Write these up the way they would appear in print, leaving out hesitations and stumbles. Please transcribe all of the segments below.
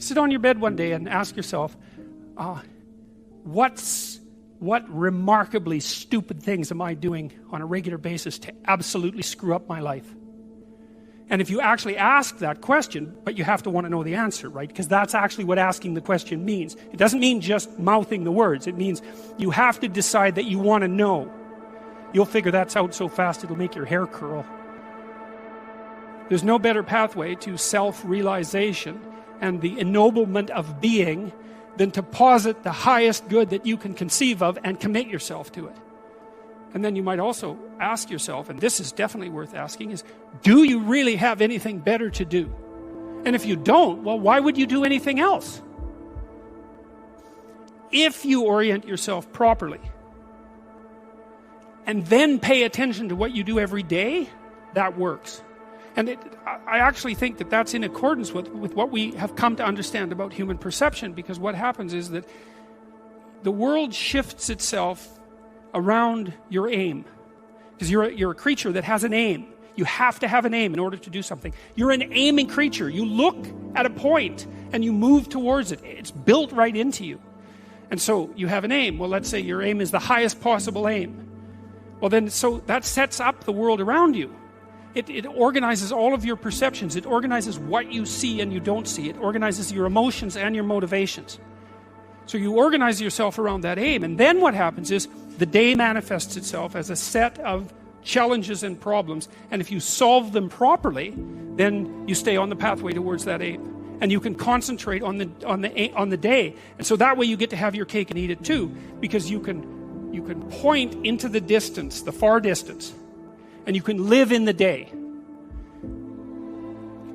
Sit on your bed one day and ask yourself, what remarkably stupid things am I doing on a regular basis to absolutely screw up my life? And if you actually ask that question, but you have to want to know the answer, right? Because that's actually what asking the question means. It doesn't mean just mouthing the words. It means you have to decide that you want to know. You'll figure that's out so fast it'll make your hair curl. There's no better pathway to self-realization and the ennoblement of being than to posit the highest good that you can conceive of and commit yourself to it. And then you might also ask yourself, and this is definitely worth asking, is do you really have anything better to do? And if you don't, well, why would you do anything else? If you orient yourself properly and then pay attention to what you do every day, that works. And I actually think that that's in accordance with what we have come to understand about human perception, because what happens is that the world shifts itself around your aim. Because you're a creature that has an aim. You have to have an aim in order to do something. You're an aiming creature. You look at a point and you move towards it. It's built right into you. And so you have an aim. Well, let's say your aim is the highest possible aim. Well then, so that sets up the world around you. It organizes all of your perceptions. It organizes what you see and you don't see. It organizes your emotions and your motivations. So you organize yourself around that aim, and then what happens is the day manifests itself as a set of challenges and problems, and if you solve them properly, then you stay on the pathway towards that aim, and you can concentrate on the day, and so that way you get to have your cake and eat it too, because you can point into the distance, the far distance, and you can live in the day.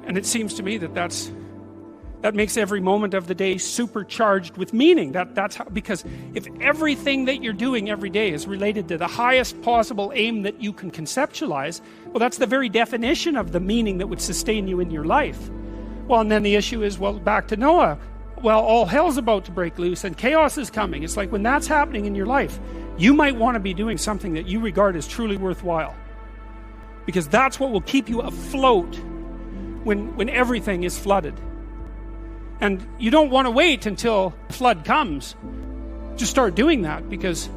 And it seems to me that makes every moment of the day supercharged with meaning. That's how, because if everything that you're doing every day is related to the highest possible aim that you can conceptualize, well, that's the very definition of the meaning that would sustain you in your life. Well, and then the issue is, well, back to Noah. Well, all hell's about to break loose and chaos is coming. It's like when that's happening in your life, you might want to be doing something that you regard as truly worthwhile. Because that's what will keep you afloat when everything is flooded. And you don't want to wait until the flood comes. Just start doing that, because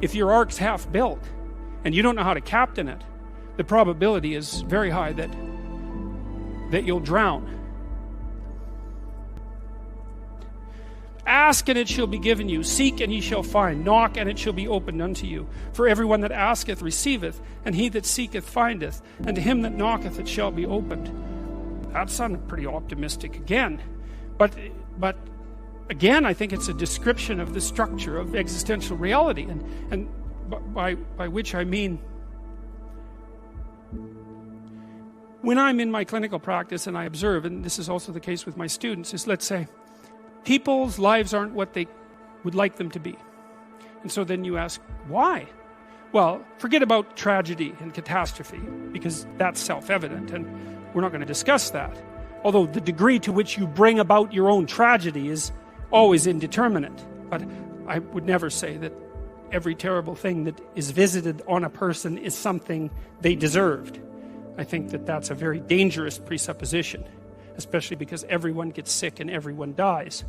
if your ark's half built and you don't know how to captain it, the probability is very high that you'll drown. Ask and it shall be given you. Seek and ye shall find. Knock and it shall be opened unto you. For everyone that asketh receiveth, and he that seeketh findeth, and to him that knocketh it shall be opened. That sounded pretty optimistic again. But again, I think it's a description of the structure of existential reality, and by which I mean, when I'm in my clinical practice and I observe, and this is also the case with my students, is, let's say, people's lives aren't what they would like them to be. And so then you ask, why? Well, forget about tragedy and catastrophe, because that's self-evident, and we're not going to discuss that. Although the degree to which you bring about your own tragedy is always indeterminate. But I would never say that every terrible thing that is visited on a person is something they deserved. I think that that's a very dangerous presupposition, especially because everyone gets sick and everyone dies.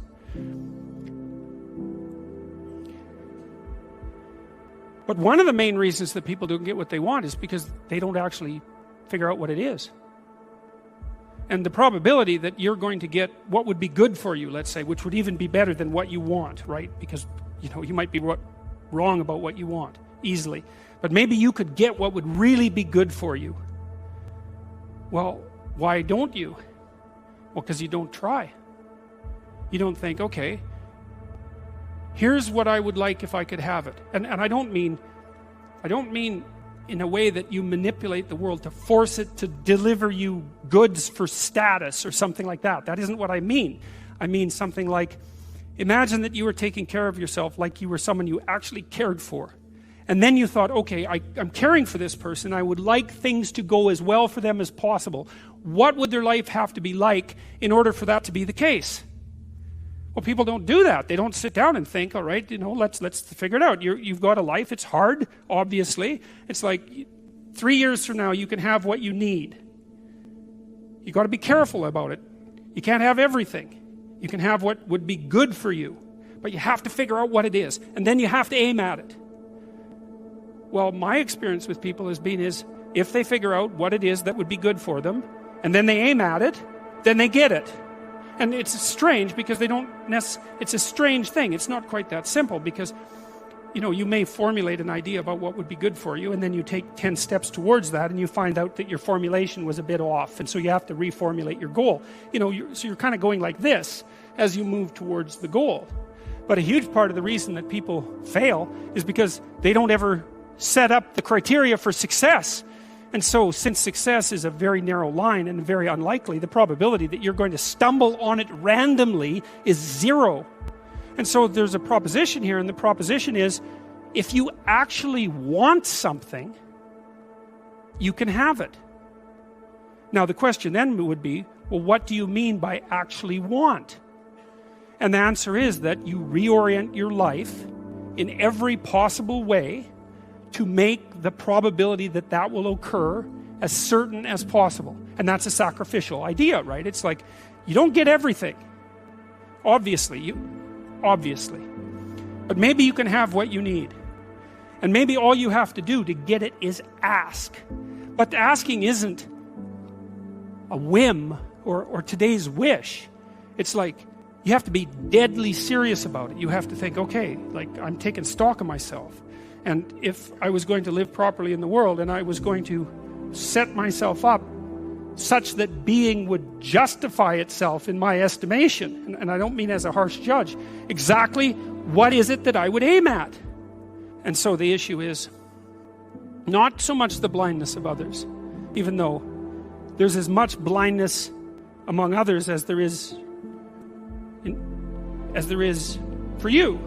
But one of the main reasons that people don't get what they want is because they don't actually figure out what it is. And the probability that you're going to get what would be good for you, let's say, which would even be better than what you want, right? Because, you might be wrong about what you want, easily. But maybe you could get what would really be good for you. Well, why don't you? Well, because you don't try. You don't think, okay, here's what I would like if I could have it. And I don't mean in a way that you manipulate the world to force it to deliver you goods for status or something like that. That isn't what I mean. I mean something like, imagine that you were taking care of yourself like you were someone you actually cared for. And then you thought, okay, I'm caring for this person. I would like things to go as well for them as possible. What would their life have to be like in order for that to be the case? Well, people don't do that. They don't sit down and think, all right, let's figure it out. You've got a life. It's hard, obviously. It's like 3 years from now, you can have what you need. You got to be careful about it. You can't have everything. You can have what would be good for you, but you have to figure out what it is, and then you have to aim at it. Well, my experience with people has been is, if they figure out what it is that would be good for them, and then they aim at it, then they get it. And it's strange because they don't it's a strange thing. It's not quite that simple because, you may formulate an idea about what would be good for you, and then you take 10 steps towards that, and you find out that your formulation was a bit off, and so you have to reformulate your goal. So you're kind of going like this as you move towards the goal. But a huge part of the reason that people fail is because they don't ever set up the criteria for success. And so, since success is a very narrow line and very unlikely, the probability that you're going to stumble on it randomly is 0. And so there's a proposition here, and the proposition is, if you actually want something, you can have it. Now the question then would be, well, what do you mean by actually want? And the answer is that you reorient your life in every possible way to make the probability that that will occur as certain as possible. And that's a sacrificial idea, right? It's like, you don't get everything. Obviously. But maybe you can have what you need. And maybe all you have to do to get it is ask. But asking isn't a whim or today's wish. It's like, you have to be deadly serious about it. You have to think, okay, like, I'm taking stock of myself. And if I was going to live properly in the world, and I was going to set myself up such that being would justify itself in my estimation, and I don't mean as a harsh judge, exactly what is it that I would aim at? And so the issue is not so much the blindness of others, even though there's as much blindness among others as there is for you.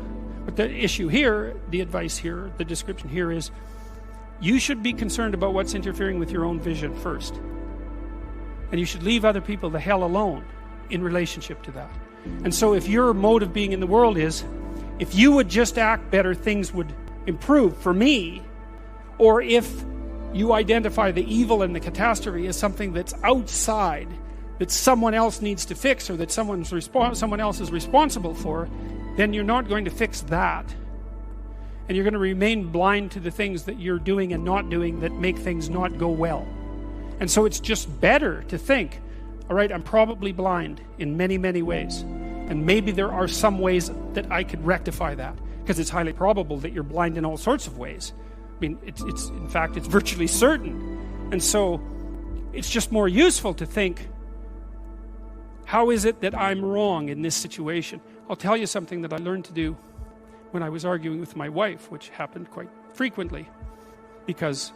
But the issue here, the advice here, the description here is, you should be concerned about what's interfering with your own vision first. And you should leave other people the hell alone in relationship to that. And so if your mode of being in the world is, if you would just act better, things would improve for me, or if you identify the evil and the catastrophe as something that's outside, that someone else needs to fix, or that someone else is responsible for, then you're not going to fix that. And you're going to remain blind to the things that you're doing and not doing that make things not go well. And so it's just better to think, all right, I'm probably blind in many, many ways. And maybe there are some ways that I could rectify that, because it's highly probable that you're blind in all sorts of ways. I mean, it's in fact, it's virtually certain. And so it's just more useful to think, how is it that I'm wrong in this situation? I'll tell you something that I learned to do when I was arguing with my wife, which happened quite frequently, because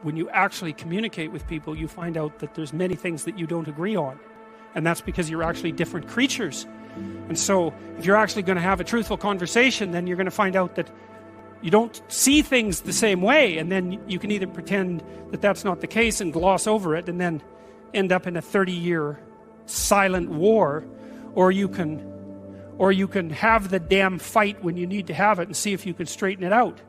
when you actually communicate with people, you find out that there's many things that you don't agree on. And that's because you're actually different creatures. And so if you're actually going to have a truthful conversation, then you're going to find out that you don't see things the same way. And then you can either pretend that that's not the case and gloss over it and then end up in a 30-year silent war, or you can have the damn fight when you need to have it and see if you can straighten it out.